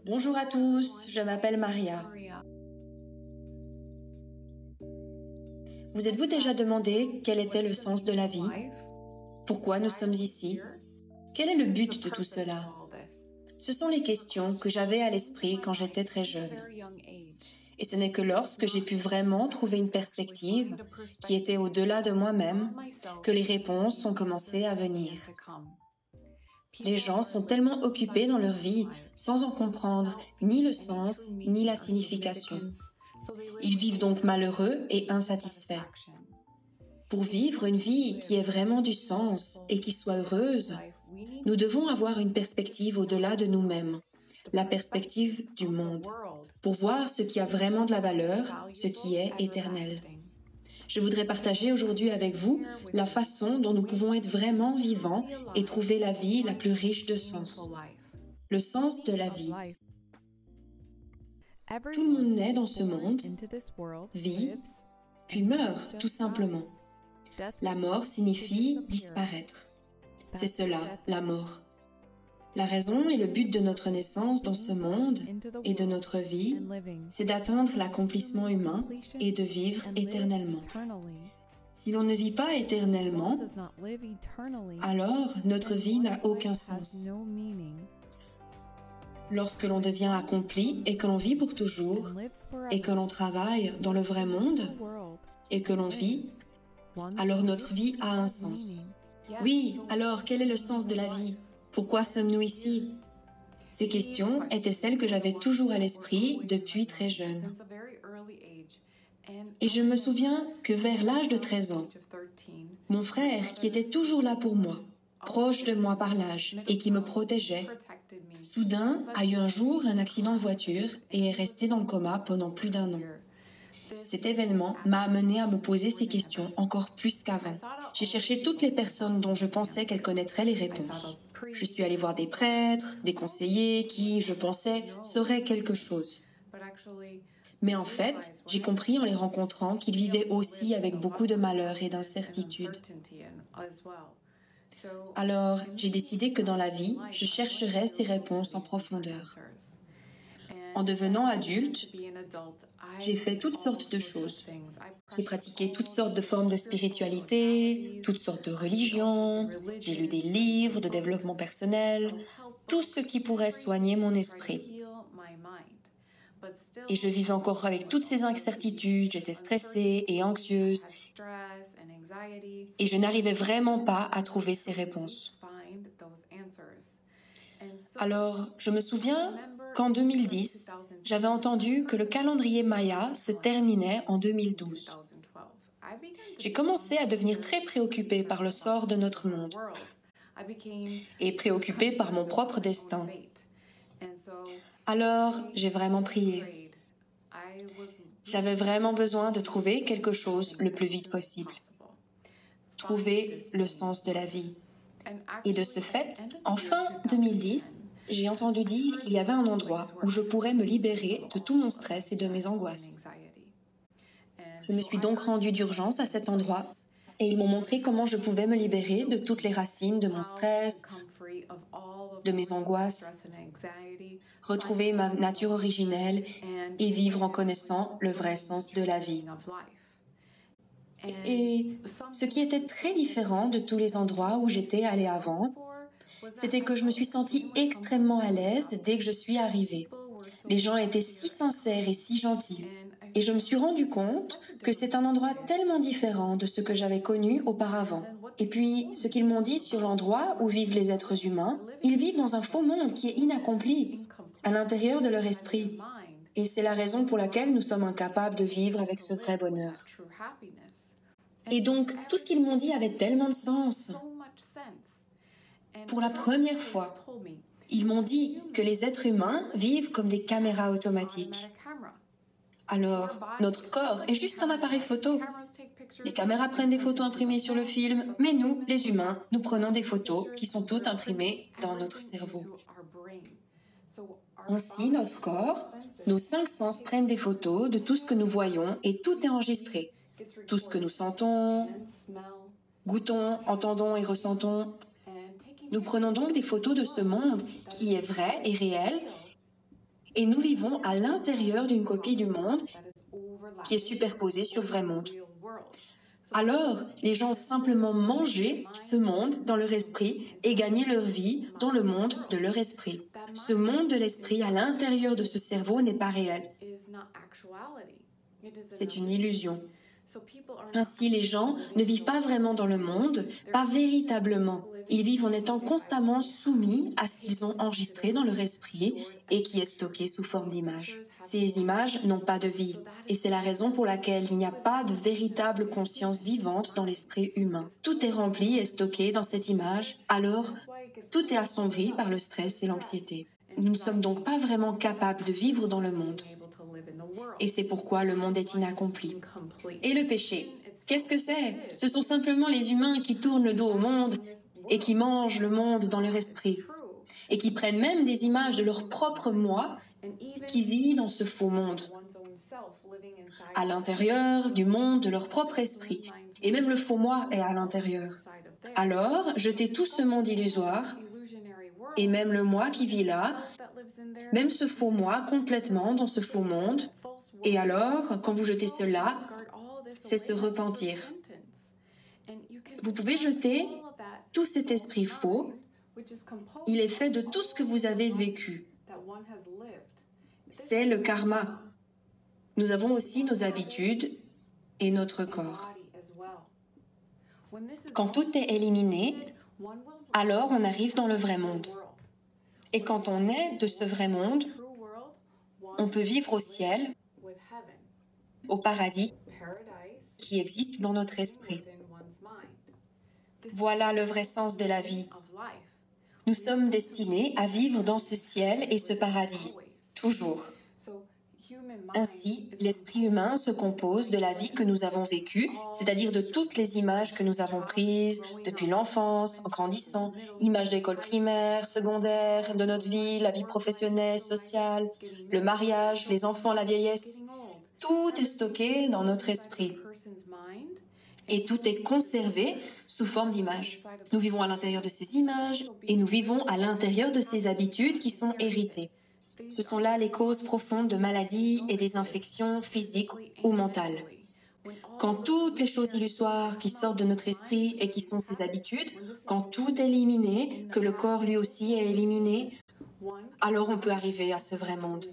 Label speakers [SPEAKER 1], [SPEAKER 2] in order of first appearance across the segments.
[SPEAKER 1] Bonjour à tous, je m'appelle Maria. Vous êtes-vous déjà demandé quel était le sens de la vie? Pourquoi nous sommes ici? Quel est le but de tout cela? Ce sont les questions que j'avais à l'esprit quand j'étais très jeune. Et ce n'est que lorsque j'ai pu vraiment trouver une perspective qui était au-delà de moi-même que les réponses ont commencé à venir. Les gens sont tellement occupés dans leur vie sans en comprendre ni le sens ni la signification. Ils vivent donc malheureux et insatisfaits. Pour vivre une vie qui ait vraiment du sens et qui soit heureuse, nous devons avoir une perspective au-delà de nous-mêmes, la perspective du monde, pour voir ce qui a vraiment de la valeur, ce qui est éternel. Je voudrais partager aujourd'hui avec vous la façon dont nous pouvons être vraiment vivants et trouver la vie la plus riche de sens. Le sens de la vie. Tout le monde naît dans ce monde, vit, puis meurt, tout simplement. La mort signifie disparaître. C'est cela, la mort. La raison et le but de notre naissance dans ce monde et de notre vie, c'est d'atteindre l'accomplissement humain et de vivre éternellement. Si l'on ne vit pas éternellement, alors notre vie n'a aucun sens. Lorsque l'on devient accompli et que l'on vit pour toujours, et que l'on travaille dans le vrai monde, et que l'on vit, alors notre vie a un sens. Oui, alors quel est le sens de la vie? Pourquoi sommes-nous ici? Ces questions étaient celles que j'avais toujours à l'esprit depuis très jeune. Et je me souviens que vers l'âge de 13 ans, mon frère, qui était toujours là pour moi, proche de moi par l'âge et qui me protégeait, soudain a eu un jour un accident de voiture et est resté dans le coma pendant plus d'1 an. Cet événement m'a amené à me poser ces questions encore plus qu'avant. J'ai cherché toutes les personnes dont je pensais qu'elles connaîtraient les réponses. Je suis allée voir des prêtres, des conseillers qui, je pensais, sauraient quelque chose. Mais en fait, j'ai compris en les rencontrant qu'ils vivaient aussi avec beaucoup de malheur et d'incertitude. Alors, j'ai décidé que dans la vie, je chercherais ces réponses en profondeur. En devenant adulte, j'ai fait toutes sortes de choses. J'ai pratiqué toutes sortes de formes de spiritualité, toutes sortes de religions, j'ai lu des livres de développement personnel, tout ce qui pourrait soigner mon esprit. Et je vivais encore avec toutes ces incertitudes, j'étais stressée et anxieuse, et je n'arrivais vraiment pas à trouver ces réponses. Alors, je me souviens qu'en 2010, j'avais entendu que le calendrier Maya se terminait en 2012. J'ai commencé à devenir très préoccupée par le sort de notre monde et préoccupée par mon propre destin. Alors, j'ai vraiment prié. J'avais vraiment besoin de trouver quelque chose le plus vite possible. Trouver le sens de la vie. Et de ce fait, en fin 2010, j'ai entendu dire qu'il y avait un endroit où je pourrais me libérer de tout mon stress et de mes angoisses. Je me suis donc rendue d'urgence à cet endroit et ils m'ont montré comment je pouvais me libérer de toutes les racines de mon stress, de mes angoisses, retrouver ma nature originelle et vivre en connaissant le vrai sens de la vie. Et ce qui était très différent de tous les endroits où j'étais allée avant, c'était que je me suis sentie extrêmement à l'aise dès que je suis arrivée. Les gens étaient si sincères et si gentils. Et je me suis rendu compte que c'est un endroit tellement différent de ce que j'avais connu auparavant. Et puis, ce qu'ils m'ont dit sur l'endroit où vivent les êtres humains, ils vivent dans un faux monde qui est inaccompli, à l'intérieur de leur esprit. Et c'est la raison pour laquelle nous sommes incapables de vivre avec ce vrai bonheur. Et donc, tout ce qu'ils m'ont dit avait tellement de sens. Pour la première fois, ils m'ont dit que les êtres humains vivent comme des caméras automatiques. Alors, notre corps est juste un appareil photo. Les caméras prennent des photos imprimées sur le film, mais nous, les humains, nous prenons des photos qui sont toutes imprimées dans notre cerveau. Ainsi, notre corps, nos 5 sens prennent des photos de tout ce que nous voyons et tout est enregistré. Tout ce que nous sentons, goûtons, entendons et ressentons. Nous prenons donc des photos de ce monde qui est vrai et réel Et nous vivons à l'intérieur d'une copie du monde qui est superposée sur le vrai monde. Alors, les gens simplement mangeaient ce monde dans leur esprit et gagnaient leur vie dans le monde de leur esprit. Ce monde de l'esprit à l'intérieur de ce cerveau n'est pas réel. C'est une illusion. Ainsi, les gens ne vivent pas vraiment dans le monde, pas véritablement. Ils vivent en étant constamment soumis à ce qu'ils ont enregistré dans leur esprit et qui est stocké sous forme d'images. Ces images n'ont pas de vie, et c'est la raison pour laquelle il n'y a pas de véritable conscience vivante dans l'esprit humain. Tout est rempli et stocké dans cette image, alors tout est assombri par le stress et l'anxiété. Nous ne sommes donc pas vraiment capables de vivre dans le monde. Et c'est pourquoi le monde est inaccompli. Et le péché, qu'est-ce que c'est? Ce sont simplement les humains qui tournent le dos au monde et qui mangent le monde dans leur esprit, et qui prennent même des images de leur propre moi qui vit dans ce faux monde, à l'intérieur du monde de leur propre esprit. Et même le faux moi est à l'intérieur. Alors, jetez tout ce monde illusoire, et même le moi qui vit là, même ce faux moi complètement dans ce faux monde. Et alors, quand vous jetez cela, c'est se repentir. Vous pouvez jeter tout cet esprit faux. Il est fait de tout ce que vous avez vécu. C'est le karma. Nous avons aussi nos habitudes et notre corps. Quand tout est éliminé, alors on arrive dans le vrai monde. Et quand on est de ce vrai monde, on peut vivre au ciel, au paradis qui existe dans notre esprit. Voilà le vrai sens de la vie. Nous sommes destinés à vivre dans ce ciel et ce paradis, toujours. Ainsi, l'esprit humain se compose de la vie que nous avons vécue, c'est-à-dire de toutes les images que nous avons prises depuis l'enfance, en grandissant, images d'école primaire, secondaire, de notre vie, la vie professionnelle, sociale, le mariage, les enfants, la vieillesse. Tout est stocké dans notre esprit. Et tout est conservé sous forme d'images. Nous vivons à l'intérieur de ces images et nous vivons à l'intérieur de ces habitudes qui sont héritées. Ce sont là les causes profondes de maladies et des infections physiques ou mentales. Quand toutes les choses illusoires qui sortent de notre esprit et qui sont ces habitudes, quand tout est éliminé, que le corps lui aussi est éliminé, alors on peut arriver à ce vrai monde.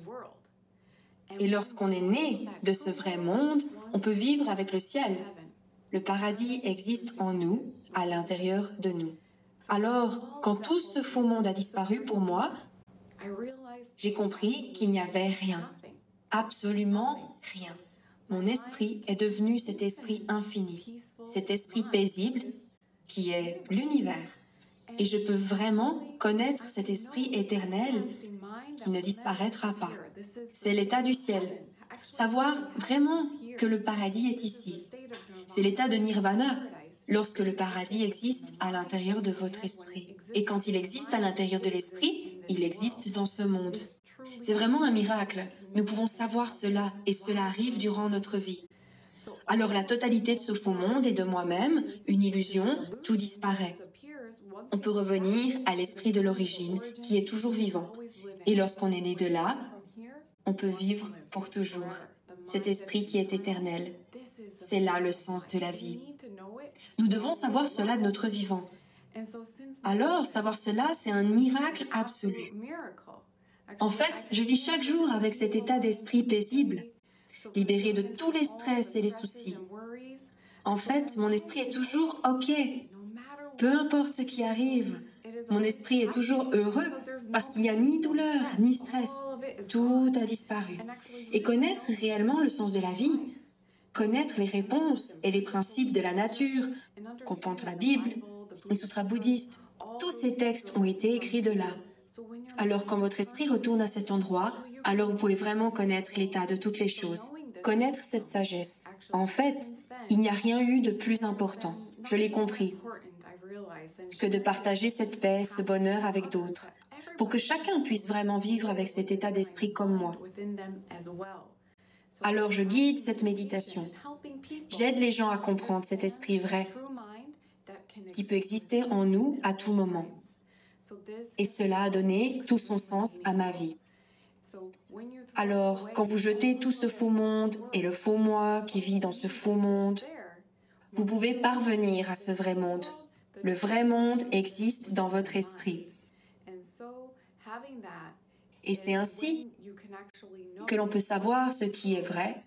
[SPEAKER 1] Et lorsqu'on est né de ce vrai monde, on peut vivre avec le ciel. Le paradis existe en nous, à l'intérieur de nous. Alors, quand tout ce faux monde a disparu pour moi, j'ai compris qu'il n'y avait rien, absolument rien. Mon esprit est devenu cet esprit infini, cet esprit paisible qui est l'univers. Et je peux vraiment connaître cet esprit éternel qui ne disparaîtra pas. C'est l'état du ciel. Savoir vraiment que le paradis est ici. C'est l'état de nirvana, lorsque le paradis existe à l'intérieur de votre esprit. Et quand il existe à l'intérieur de l'esprit, il existe dans ce monde. C'est vraiment un miracle. Nous pouvons savoir cela, et cela arrive durant notre vie. Alors la totalité de ce faux monde et de moi-même, une illusion, tout disparaît. On peut revenir à l'esprit de l'origine, qui est toujours vivant. Et lorsqu'on est né de là, on peut vivre pour toujours. Cet esprit qui est éternel. C'est là le sens de la vie. Nous devons savoir cela de notre vivant. Alors, savoir cela, c'est un miracle absolu. En fait, je vis chaque jour avec cet état d'esprit paisible, libéré de tous les stress et les soucis. En fait, mon esprit est toujours OK. Peu importe ce qui arrive, mon esprit est toujours heureux parce qu'il n'y a ni douleur, ni stress. Tout a disparu. Et connaître réellement le sens de la vie, connaître les réponses et les principes de la nature, comprendre la Bible, les sutras bouddhistes, tous ces textes ont été écrits de là. Alors quand votre esprit retourne à cet endroit, alors vous pouvez vraiment connaître l'état de toutes les choses, connaître cette sagesse. En fait, il n'y a rien eu de plus important, je l'ai compris, que de partager cette paix, ce bonheur avec d'autres, pour que chacun puisse vraiment vivre avec cet état d'esprit comme moi. Alors je guide cette méditation. J'aide les gens à comprendre cet esprit vrai qui peut exister en nous à tout moment. Et cela a donné tout son sens à ma vie. Alors, quand vous jetez tout ce faux monde et le faux moi qui vit dans ce faux monde, vous pouvez parvenir à ce vrai monde. Le vrai monde existe dans votre esprit. Et c'est ainsi que l'on peut savoir ce qui est vrai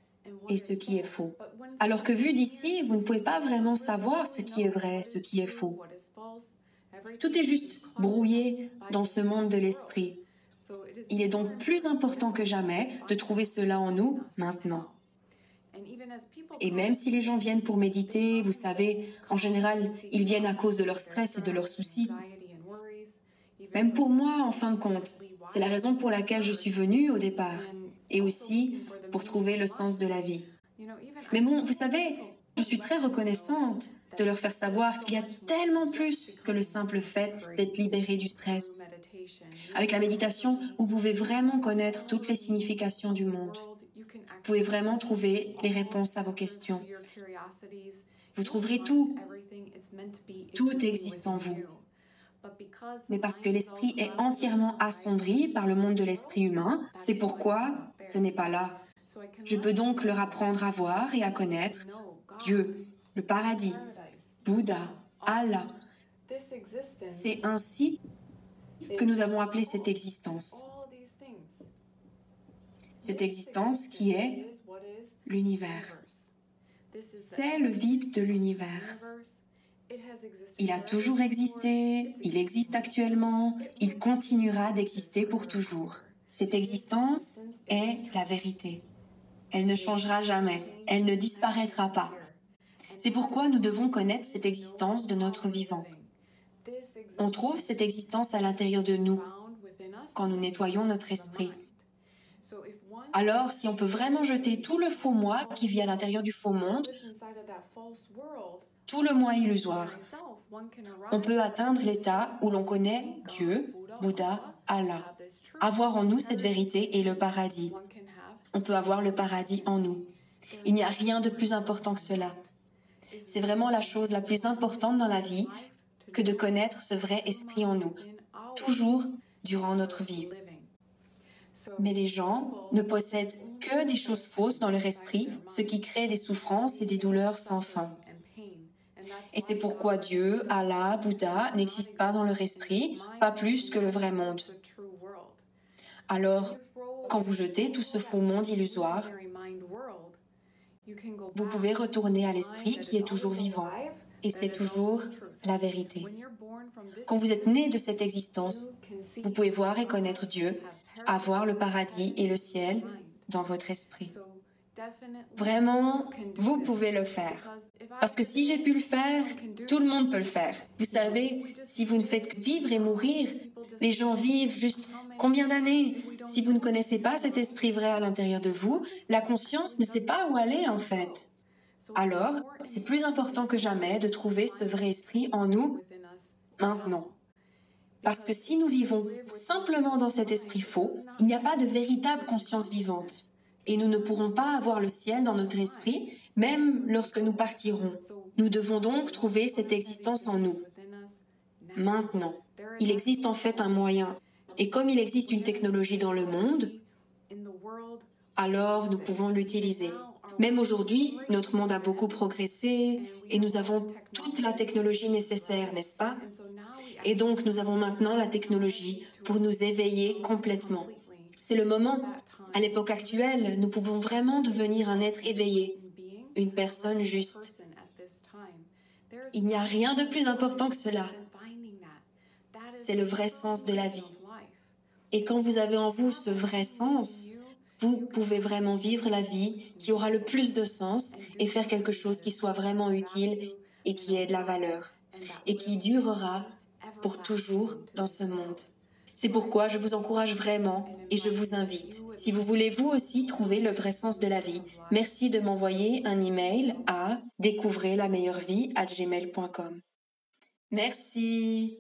[SPEAKER 1] et ce qui est faux. Alors que vu d'ici, vous ne pouvez pas vraiment savoir ce qui est vrai, ce qui est faux. Tout est juste brouillé dans ce monde de l'esprit. Il est donc plus important que jamais de trouver cela en nous maintenant. Et même si les gens viennent pour méditer, vous savez, en général, ils viennent à cause de leur stress et de leurs soucis. Même pour moi, en fin de compte, c'est la raison pour laquelle je suis venue au départ, et aussi pour trouver le sens de la vie. Mais bon, vous savez, je suis très reconnaissante de leur faire savoir qu'il y a tellement plus que le simple fait d'être libéré du stress. Avec la méditation, vous pouvez vraiment connaître toutes les significations du monde. Vous pouvez vraiment trouver les réponses à vos questions. Vous trouverez tout. Tout existe en vous. Mais parce que l'esprit est entièrement assombri par le monde de l'esprit humain, c'est pourquoi ce n'est pas là. Je peux donc leur apprendre à voir et à connaître Dieu, le paradis, Bouddha, Allah. C'est ainsi que nous avons appelé cette existence. Cette existence qui est l'univers. C'est le vide de l'univers. Il a toujours existé, il existe actuellement, il continuera d'exister pour toujours. Cette existence est la vérité. Elle ne changera jamais, elle ne disparaîtra pas. C'est pourquoi nous devons connaître cette existence de notre vivant. On trouve cette existence à l'intérieur de nous, quand nous nettoyons notre esprit. Alors, si on peut vraiment jeter tout le faux moi qui vit à l'intérieur du faux monde, tout le moi illusoire, on peut atteindre l'état où l'on connaît Dieu, Bouddha, Allah. Avoir en nous cette vérité et le paradis. On peut avoir le paradis en nous. Il n'y a rien de plus important que cela. C'est vraiment la chose la plus importante dans la vie que de connaître ce vrai esprit en nous, toujours durant notre vie. Mais les gens ne possèdent que des choses fausses dans leur esprit, ce qui crée des souffrances et des douleurs sans fin. Et c'est pourquoi Dieu, Allah, Bouddha n'existent pas dans leur esprit, pas plus que le vrai monde. Alors, quand vous jetez tout ce faux monde illusoire, vous pouvez retourner à l'esprit qui est toujours vivant, et c'est toujours la vérité. Quand vous êtes né de cette existence, vous pouvez voir et connaître Dieu, avoir le paradis et le ciel dans votre esprit. Vraiment, vous pouvez le faire. Parce que si j'ai pu le faire, tout le monde peut le faire. Vous savez, si vous ne faites que vivre et mourir, les gens vivent juste combien d'années? Si vous ne connaissez pas cet esprit vrai à l'intérieur de vous, la conscience ne sait pas où aller en fait. Alors, c'est plus important que jamais de trouver ce vrai esprit en nous maintenant. Parce que si nous vivons simplement dans cet esprit faux, il n'y a pas de véritable conscience vivante. Et nous ne pourrons pas avoir le ciel dans notre esprit, même lorsque nous partirons. Nous devons donc trouver cette existence en nous. Maintenant, il existe en fait un moyen. Et comme il existe une technologie dans le monde, alors nous pouvons l'utiliser. Même aujourd'hui, notre monde a beaucoup progressé et nous avons toute la technologie nécessaire, n'est-ce pas? Et donc, nous avons maintenant la technologie pour nous éveiller complètement. C'est le moment. À l'époque actuelle, nous pouvons vraiment devenir un être éveillé, une personne juste. Il n'y a rien de plus important que cela. C'est le vrai sens de la vie. Et quand vous avez en vous ce vrai sens, vous pouvez vraiment vivre la vie qui aura le plus de sens et faire quelque chose qui soit vraiment utile et qui ait de la valeur et qui durera pour toujours dans ce monde. C'est pourquoi je vous encourage vraiment et je vous invite. Si vous voulez vous aussi trouver le vrai sens de la vie, merci de m'envoyer un email à découvrezlameilleurevie@gmail.com. Merci.